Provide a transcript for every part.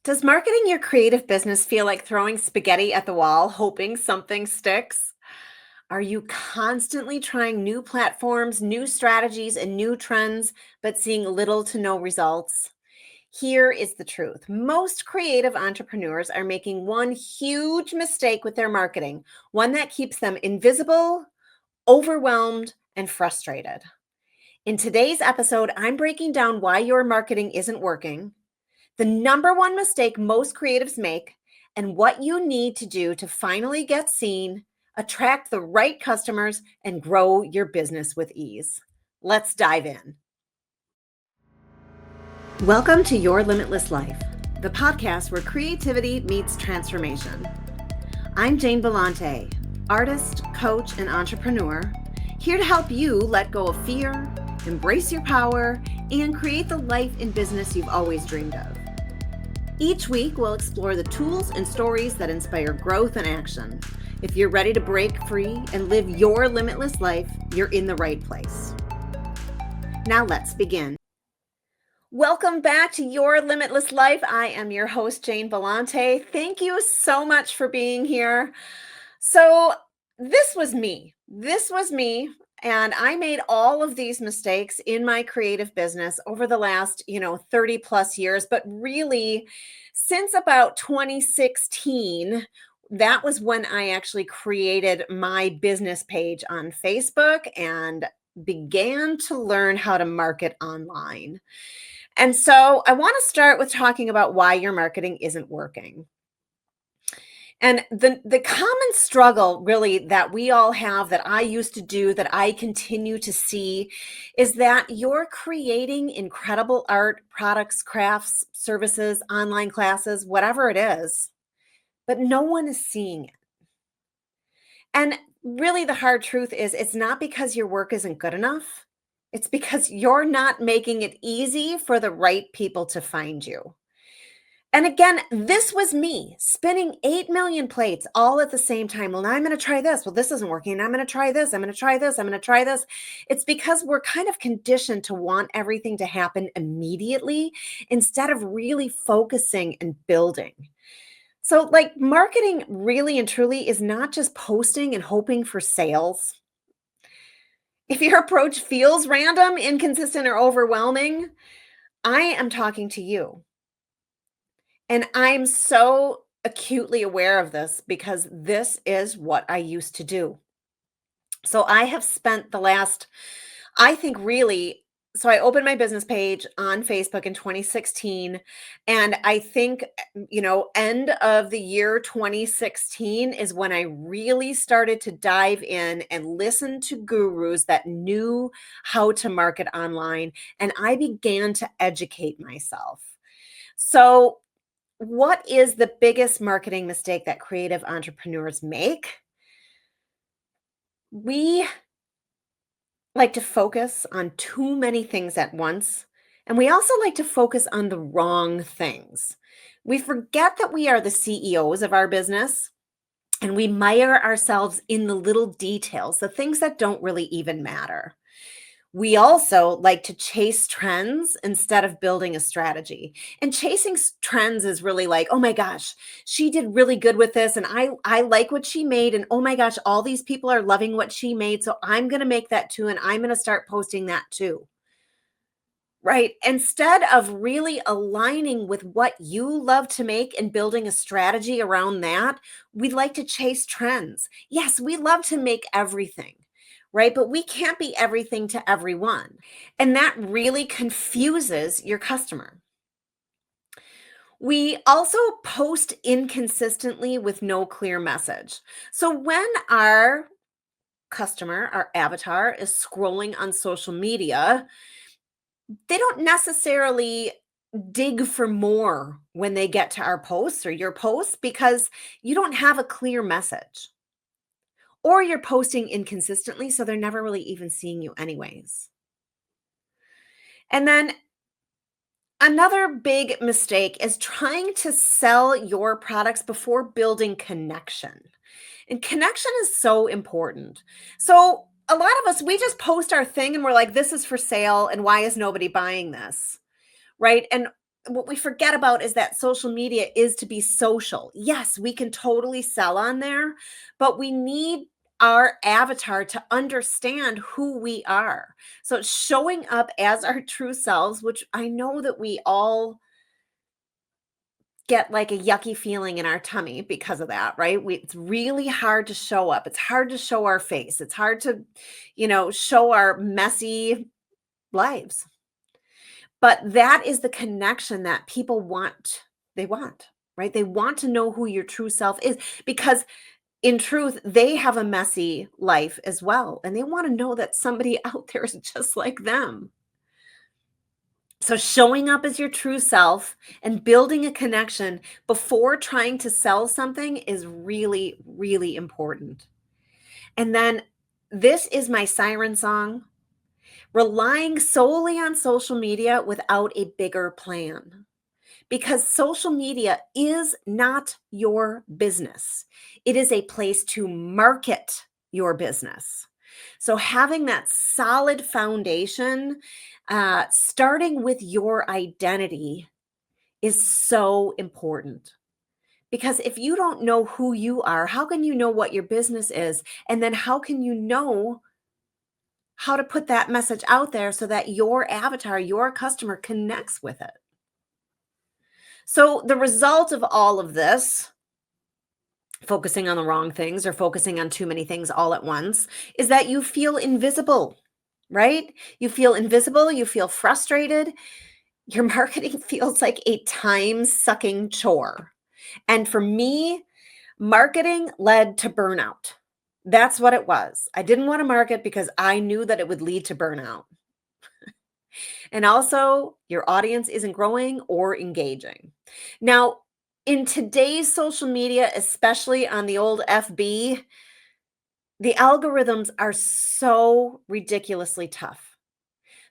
Does marketing your creative business feel like throwing spaghetti at the wall, hoping something sticks? Are you constantly trying new platforms, new strategies, and new trends, but seeing little to no results? Here is the truth. Most creative entrepreneurs are making one huge mistake with their marketing, one that keeps them invisible, overwhelmed, and frustrated. In today's episode, I'm breaking down why your marketing isn't working, the number one mistake most creatives make, and what you need to do to finally get seen, attract the right customers, and grow your business with ease. Let's dive in. Welcome to Your Limitless Life, the podcast where creativity meets transformation. I'm Jane Bellante, artist, coach, and entrepreneur, here to help you let go of fear, embrace your power, and create the life and business you've always dreamed of. Each week, we'll explore the tools and stories that inspire growth and action. If you're ready to break free and live your limitless life, you're in the right place. Now let's begin. Welcome back to Your Limitless Life. I am your host, Jane Bellante. Thank you so much for being here. So this was me. And I made all of these mistakes in my creative business over the last, 30 plus years, but really since about 2016, that was when I actually created my business page on Facebook and began to learn how to market online. And so I want to start with talking about why your marketing isn't working. And the common struggle really that we all have, that I used to do, that I continue to see, is that you're creating incredible art, products, crafts, services, online classes, whatever it is, but no one is seeing it. And really the hard truth is it's not because your work isn't good enough. It's because you're not making it easy for the right people to find you. And again, this was me spinning 8 million plates all at the same time. Well, now I'm going to try this. Well, this isn't working. I'm going to try this. I'm going to try this. I'm going to try this. It's because we're kind of conditioned to want everything to happen immediately instead of really focusing and building. So, like, marketing really and truly is not just posting and hoping for sales. If your approach feels random, inconsistent, or overwhelming, I am talking to you. And I'm so acutely aware of this because this is what I used to do. So I have spent the last, I think really, so I opened my business page on Facebook in 2016. And I think, end of the year 2016 is when I really started to dive in and listen to gurus that knew how to market online. And I began to educate myself. So what is the biggest marketing mistake that creative entrepreneurs make? We like to focus on too many things at once, and we also like to focus on the wrong things. We forget that we are the CEOs of our business, and we mire ourselves in the little details, the things that don't really even matter. We also like to chase trends instead of building a strategy. And chasing trends is really like, oh my gosh, she did really good with this. And I like what she made. And oh my gosh, all these people are loving what she made. So I'm going to make that too. And I'm going to start posting that too. Right. Instead of really aligning with what you love to make and building a strategy around that, we like to chase trends. Yes, we love to make everything, right? But we can't be everything to everyone. And that really confuses your customer. We also post inconsistently with no clear message. So when our customer, our avatar, is scrolling on social media, they don't necessarily dig for more when they get to our posts or your posts because you don't have a clear message. Or you're posting inconsistently, so they're never really even seeing you anyways. And then another big mistake is trying to sell your products before building connection. And connection is so important. So a lot of us, we just post our thing and we're like, this is for sale. And why is nobody buying this? Right. And what we forget about is that social media is to be social. Yes, we can totally sell on there, but we need our avatar to understand who we are. So showing up as our true selves, which I know that we all get like a yucky feeling in our tummy because of that, right? It's really hard to show up. It's hard to show our face. It's hard to, show our messy lives. But that is the connection that people want. They want, right? They want to know who your true self is because in truth, they have a messy life as well. And they want to know that somebody out there is just like them. So showing up as your true self and building a connection before trying to sell something is really, really important. And then this is my siren song. Relying solely on social media without a bigger plan. Because social media is not your business. It is a place to market your business. So having that solid foundation, starting with your identity is so important. Because if you don't know who you are, how can you know what your business is? And then how can you know how to put that message out there so that your avatar, your customer connects with it? So the result of all of this, focusing on the wrong things or focusing on too many things all at once, is that you feel invisible, right? You feel invisible, you feel frustrated. Your marketing feels like a time-sucking chore. And for me, marketing led to burnout. That's what it was. I didn't want to market because I knew that it would lead to burnout. And also, your audience isn't growing or engaging. Now, in today's social media, especially on the old FB, the algorithms are so ridiculously tough.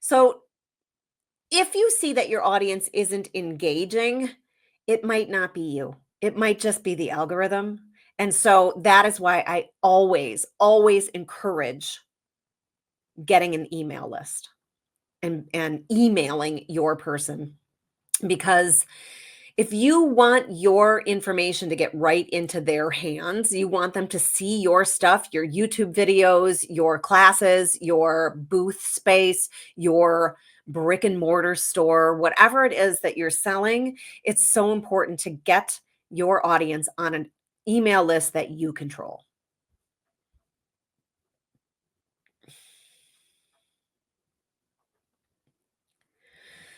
So, if you see that your audience isn't engaging, it might not be you. It might just be the algorithm. And so that is why I always, always encourage getting an email list and emailing your person, because if you want your information to get right into their hands, you want them to see your stuff, your YouTube videos, your classes, your booth space, your brick and mortar store, whatever it is that you're selling, it's so important to get your audience on an email list that you control.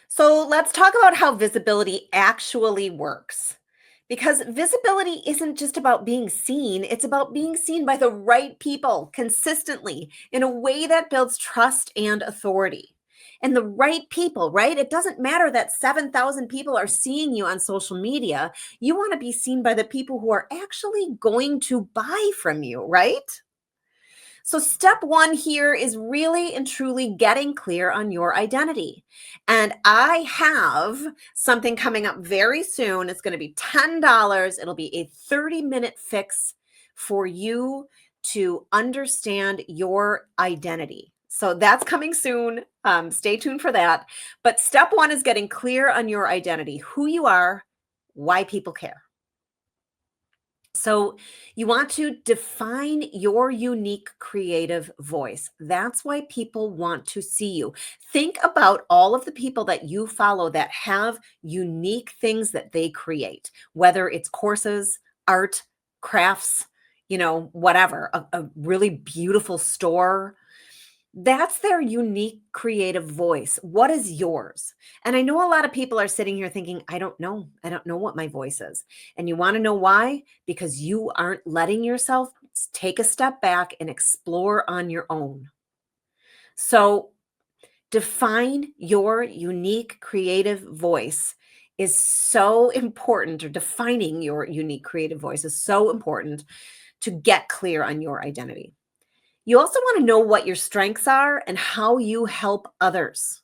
So let's talk about how visibility actually works. Because visibility isn't just about being seen, it's about being seen by the right people consistently in a way that builds trust and authority. And the right people, right? It doesn't matter that 7,000 people are seeing you on social media. You want to be seen by the people who are actually going to buy from you, right? So, step one here is really and truly getting clear on your identity. And I have something coming up very soon. It's going to be $10. It'll be a 30-minute fix for you to understand your identity. So, that's coming soon. Stay tuned for that. But step one is getting clear on your identity, who you are, why people care. So, you want to define your unique creative voice. That's why people want to see you. Think about all of the people that you follow that have unique things that they create, whether it's courses, art, crafts, whatever, a really beautiful store. That's their unique creative voice. What is yours? And I know a lot of people are sitting here thinking, I don't know. I don't know what my voice is. And you want to know why? Because you aren't letting yourself take a step back and explore on your own. So define your unique creative voice is so important, or defining your unique creative voice is so important to get clear on your identity. You also want to know what your strengths are and how you help others.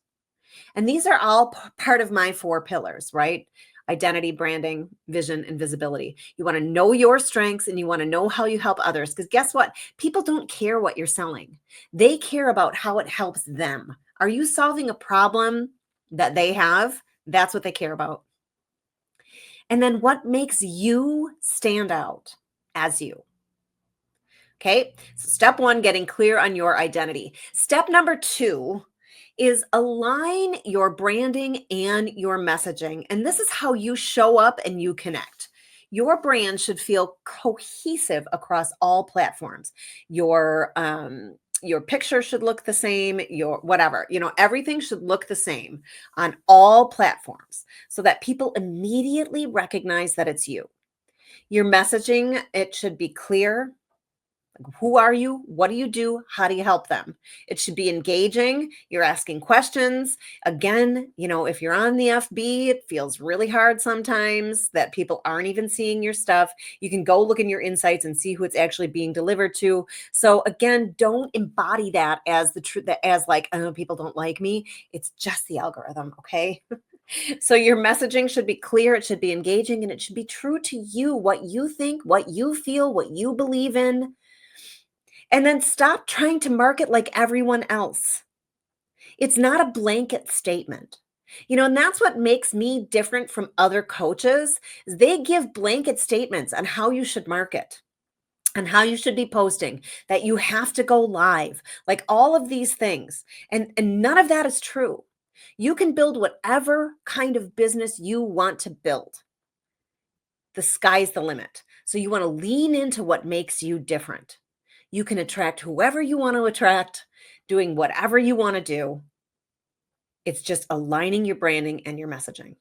And these are all part of my 4 pillars, right? Identity, branding, vision, and visibility. You want to know your strengths and you want to know how you help others. Because guess what? People don't care what you're selling, they care about how it helps them. Are you solving a problem that they have? That's what they care about. And then what makes you stand out as you. Okay. So step one, getting clear on your identity. Step number two is align your branding and your messaging. And this is how you show up and you connect. Your brand should feel cohesive across all platforms. Your picture should look the same, your whatever, everything should look the same on all platforms so that people immediately recognize that it's you. Your messaging, it should be clear. Who are you? What do you do? How do you help them? It should be engaging. You're asking questions. Again, if you're on the FB, it feels really hard sometimes that people aren't even seeing your stuff. You can go look in your insights and see who it's actually being delivered to. So again, don't embody that as the truth, as like, oh, people don't like me. It's just the algorithm, okay? So your messaging should be clear, it should be engaging, and it should be true to you, what you think, what you feel, what you believe in. And then stop trying to market like everyone else. It's not a blanket statement. And that's what makes me different from other coaches is they give blanket statements on how you should market and how you should be posting, that you have to go live, like all of these things. And none of that is true. You can build whatever kind of business you want to build. The sky's the limit. So you want to lean into what makes you different. You can attract whoever you want to attract, doing whatever you want to do. It's just aligning your branding and your messaging.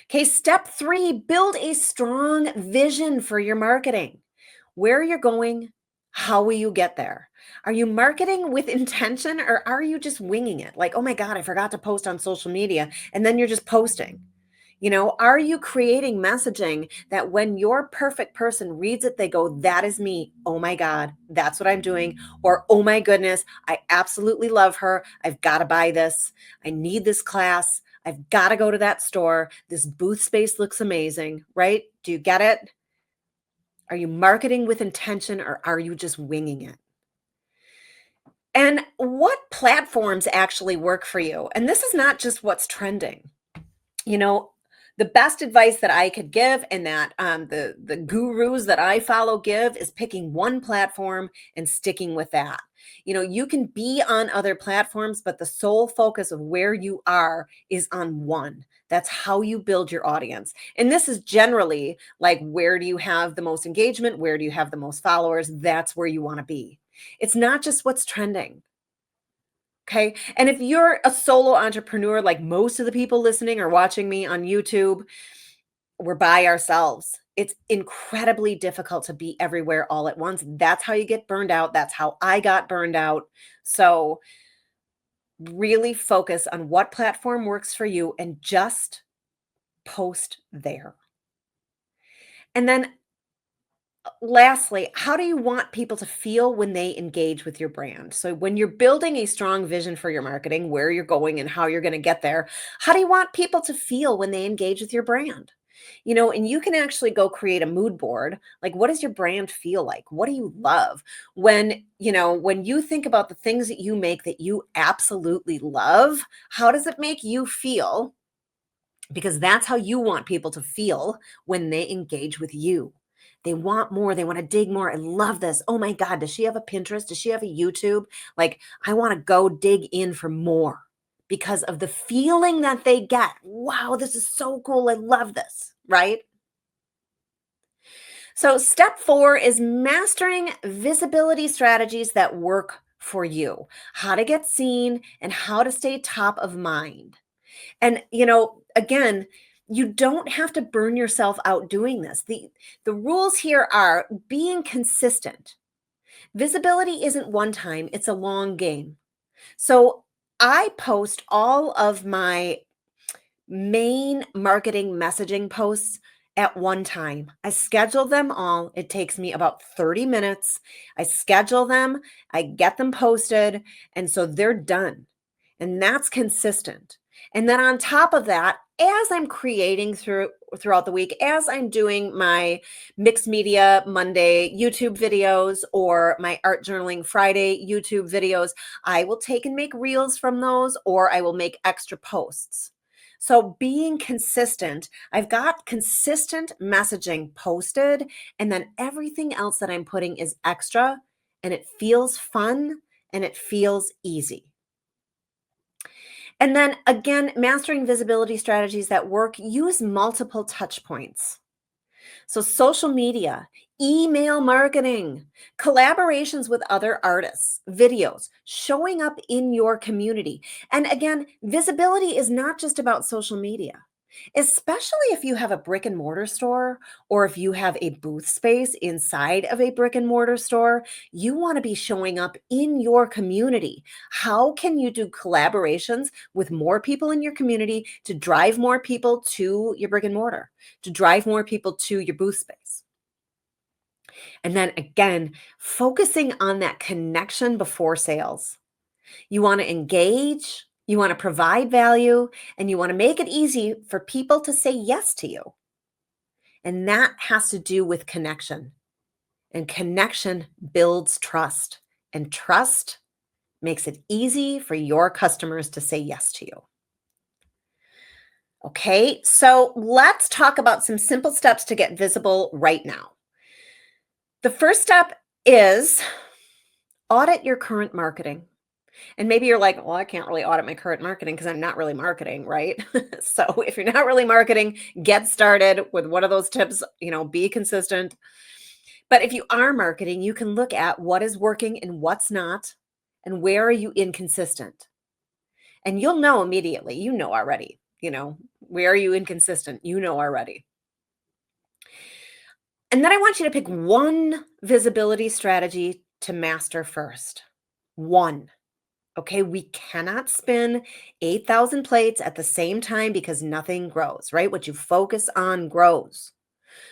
Okay, step 3, build a strong vision for your marketing. Where you're going, how will you get there? Are you marketing with intention or are you just winging it? Like, oh my God, I forgot to post on social media, and then you're just posting. Are you creating messaging that when your perfect person reads it, they go, that is me. Oh my God, that's what I'm doing. Or, oh my goodness, I absolutely love her. I've got to buy this. I need this class. I've got to go to that store. This booth space looks amazing, right? Do you get it? Are you marketing with intention or are you just winging it? And what platforms actually work for you? And this is not just what's trending. The best advice that I could give and that the gurus that I follow give is picking one platform and sticking with that. You can be on other platforms, but the sole focus of where you are is on one. That's how you build your audience. And this is generally like, where do you have the most engagement? Where do you have the most followers? That's where you want to be. It's not just what's trending. Okay. And if you're a solo entrepreneur, like most of the people listening or watching me on YouTube, we're by ourselves. It's incredibly difficult to be everywhere all at once. That's how you get burned out. That's how I got burned out. So really focus on what platform works for you and just post there. And then lastly, how do you want people to feel when they engage with your brand? So when you're building a strong vision for your marketing, where you're going and how you're going to get there, how do you want people to feel when they engage with your brand? And you can actually go create a mood board. Like, what does your brand feel like? What do you love? When you think about the things that you make that you absolutely love, how does it make you feel? Because that's how you want people to feel when they engage with you. They want more. They want to dig more. I love this. Oh my God, does she have a Pinterest? Does she have a YouTube? Like, I want to go dig in for more because of the feeling that they get. Wow, this is so cool. I love this, right? So step 4 is mastering visibility strategies that work for you. How to get seen and how to stay top of mind. And, again, you don't have to burn yourself out doing this. The rules here are being consistent. Visibility isn't one time, it's a long game. So I post all of my main marketing messaging posts at one time. I schedule them all. It takes me about 30 minutes. I schedule them, I get them posted, and so they're done. And that's consistent. And then on top of that, as I'm creating throughout the week, as I'm doing my mixed media Monday YouTube videos or my art journaling Friday YouTube videos, I will take and make reels from those, or I will make extra posts. So being consistent, I've got consistent messaging posted, and then everything else that I'm putting is extra, and it feels fun and it feels easy. And then again, mastering visibility strategies that work, use multiple touch points. So, social media, email marketing, collaborations with other artists, videos, showing up in your community. And again, visibility is not just about social media, especially if you have a brick and mortar store or if you have a booth space inside of a brick and mortar store. You want to be showing up in your community. How can you do collaborations with more people in your community to drive more people to your brick and mortar? To drive more people to your booth space. And then again, focusing on that connection before sales. You want to engage, you want to provide value, and you want to make it easy for people to say yes to you. And that has to do with connection. And connection builds trust. And trust makes it easy for your customers to say yes to you. Okay, so let's talk about some simple steps to get visible right now. The first step is audit your current marketing. And maybe you're like, well, I can't really audit my current marketing because I'm not really marketing, right? So if you're not really marketing, get started with one of those tips, be consistent. But if you are marketing, you can look at what is working and what's not, and where are you inconsistent? And you'll know immediately, already, where are you inconsistent? Already. And then I want you to pick one visibility strategy to master first. One. Okay, we cannot spin 8,000 plates at the same time because nothing grows, right? What you focus on grows.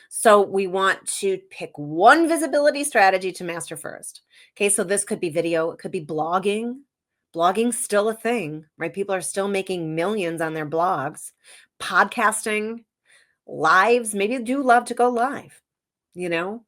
So we want to pick one visibility strategy to master first. Okay, so this could be video, it could be blogging. Blogging's still a thing, right? People are still making millions on their blogs. Podcasting, lives, maybe you do love to go live, you know?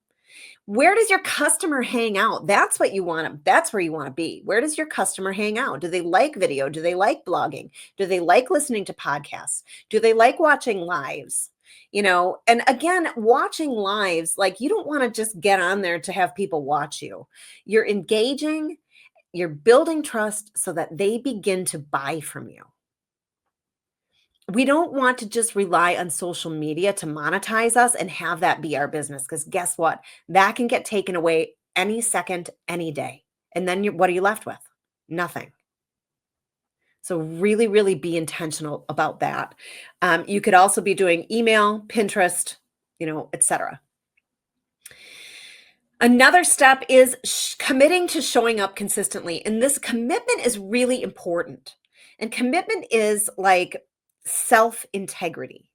Where does your customer hang out? That's what you want to, that's where you want to be. Where does your customer hang out? Do they like video? Do they like blogging? Do they like listening to podcasts? Do they like watching lives? And again, watching lives, like you don't want to just get on there to have people watch you. You're engaging, you're building trust so that they begin to buy from you. We don't want to just rely on social media to monetize us and have that be our business. Because guess what? That can get taken away any second, any day. And then what are you left with? Nothing. So really, really be intentional about that. You could also be doing email, Pinterest, etc. Another step is committing to showing up consistently. And this commitment is really important. And commitment is like self-integrity,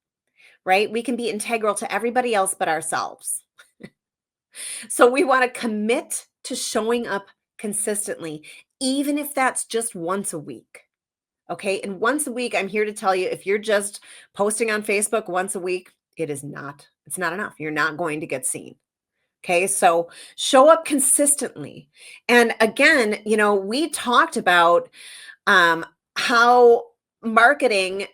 right? We can be integral to everybody else but ourselves. So we want to commit to showing up consistently, even if that's just once a week. Okay. And once a week, I'm here to tell you, if you're just posting on Facebook once a week, it's not enough. You're not going to get seen. Okay. So show up consistently. And again, we talked about how marketing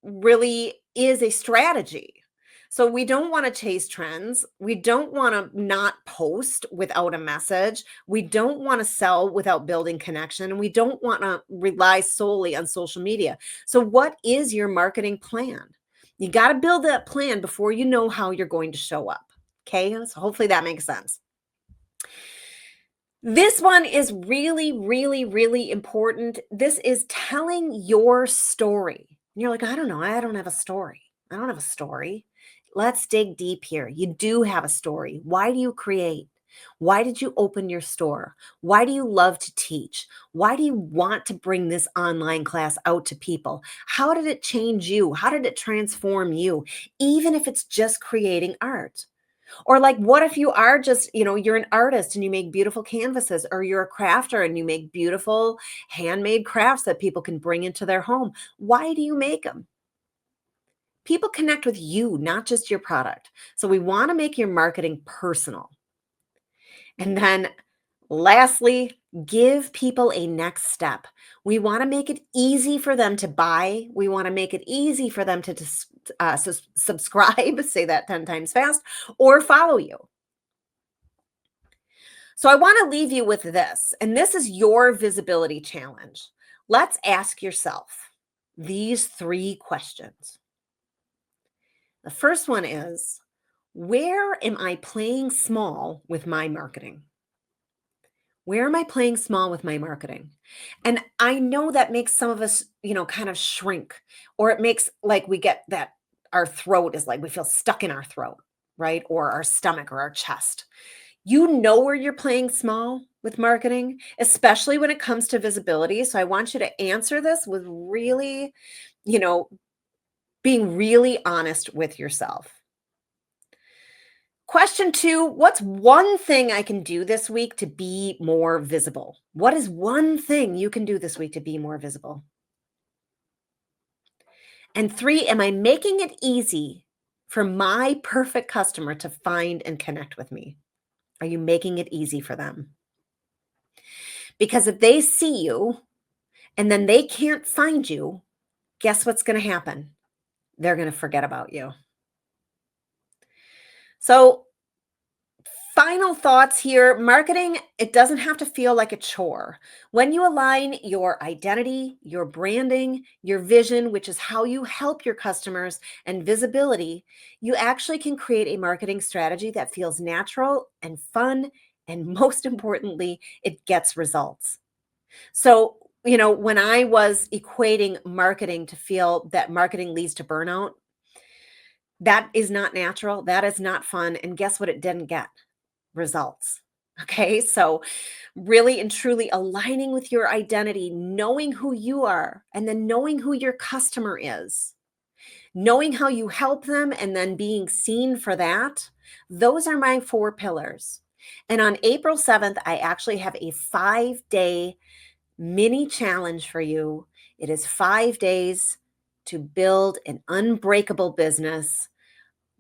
really is a strategy. So we don't want to chase trends. We don't want to not post without a message. We don't want to sell without building connection. And we don't want to rely solely on social media. So what is your marketing plan? You got to build that plan before you know how you're going to show up. Okay. So hopefully that makes sense. This one is really, really, really important. This is telling your story. And you're like, I don't know. I don't have a story. I don't have a story. Let's dig deep here. You do have a story. Why do you create? Why did you open your store? Why do you love to teach? Why do you want to bring this online class out to people? How did it change you? How did it transform you? Even if it's just creating art. Or like, what if you are just, you're an artist and you make beautiful canvases, or you're a crafter and you make beautiful handmade crafts that people can bring into their home. Why do you make them? People connect with you, not just your product. So we want to make your marketing personal. And then Lastly, give people a next step. We want to make it easy for them to buy. We want to make it easy for them to subscribe, say that 10 times fast, or follow you. So I want to leave you with this, and this is your visibility challenge. Let's ask yourself these 3 questions. The first one is, where am I playing small with my marketing? Where am I playing small with my marketing? And I know that makes some of us, kind of shrink, or it makes like we get that our throat is like we feel stuck in our throat, right? Or our stomach or our chest. You know where you're playing small with marketing, especially when it comes to visibility. So I want you to answer this with really, you know, being really honest with yourself. Question 2, what's one thing I can do this week to be more visible? What is one thing you can do this week to be more visible? And 3, am I making it easy for my perfect customer to find and connect with me? Are you making it easy for them? Because if they see you and then they can't find you, guess what's going to happen? They're going to forget about you. So, final thoughts here. Marketing, it doesn't have to feel like a chore. When you align your identity, your branding, your vision, which is how you help your customers, and visibility, you actually can create a marketing strategy that feels natural and fun. And most importantly, it gets results. So, when I was equating marketing to feel that marketing leads to burnout, that is not natural. That is not fun. And guess what? It didn't get results. Okay. So, really and truly aligning with your identity, knowing who you are, and then knowing who your customer is, knowing how you help them, and then being seen for that. Those are my 4 pillars. And on April 7th, I actually have a 5-day mini challenge for you. It is 5 days to build an unbreakable business.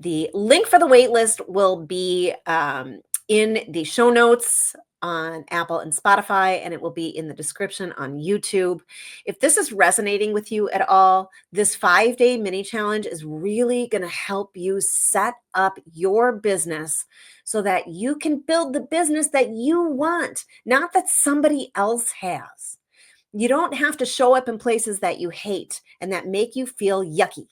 The link for the wait list will be in the show notes on Apple and Spotify, and it will be in the description on YouTube. If this is resonating with you at all, this 5-day mini challenge is really going to help you set up your business so that you can build the business that you want, not that somebody else has. You don't have to show up in places that you hate and that make you feel yucky.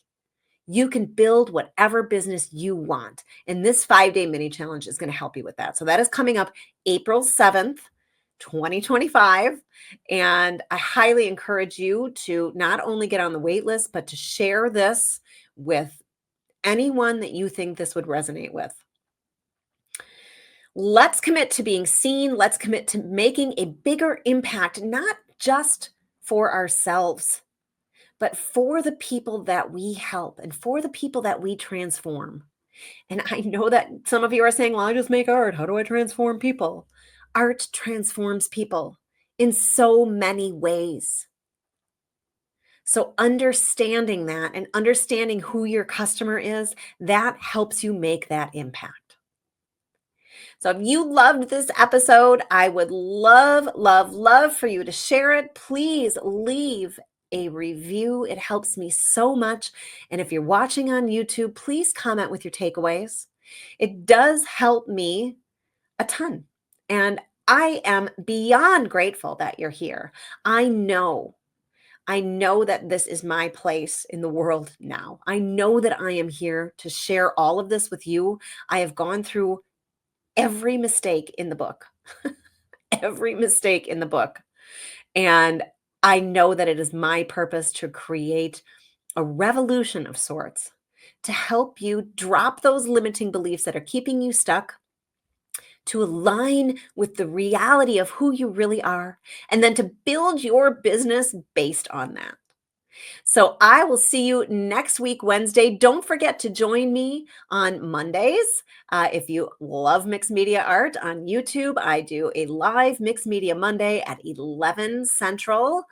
You can build whatever business you want. And this 5-day mini challenge is going to help you with that. So that is coming up April 7th, 2025. And I highly encourage you to not only get on the wait list, but to share this with anyone that you think this would resonate with. Let's commit to being seen. Let's commit to making a bigger impact, not just for ourselves, but for the people that we help and for the people that we transform. And I know that some of you are saying, well, I just make art. How do I transform people? Art transforms people in so many ways. So understanding that and understanding who your customer is, that helps you make that impact. So if you loved this episode, I would love, love, love for you to share it. Please leave a review. It helps me so much. And if you're watching on YouTube, please comment with your takeaways. It does help me a ton. And I am beyond grateful that you're here. I know that this is my place in the world now. I know that I am here to share all of this with you. I have gone through every mistake in the book, every mistake in the book. And I know that it is my purpose to create a revolution of sorts to help you drop those limiting beliefs that are keeping you stuck, to align with the reality of who you really are, and then to build your business based on that. So I will see you next week, Wednesday. Don't forget to join me on Mondays. If you love mixed media art on YouTube, I do a live mixed media Monday at 11 Central.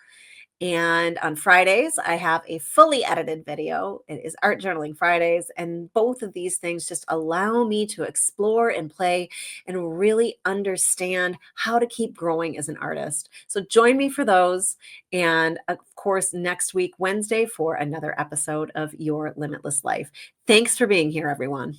And on Fridays, I have a fully edited video. It is Art Journaling Fridays. And both of these things just allow me to explore and play and really understand how to keep growing as an artist. So join me for those. And of course, next week, Wednesday, for another episode of Your Limitless Life. Thanks for being here, everyone.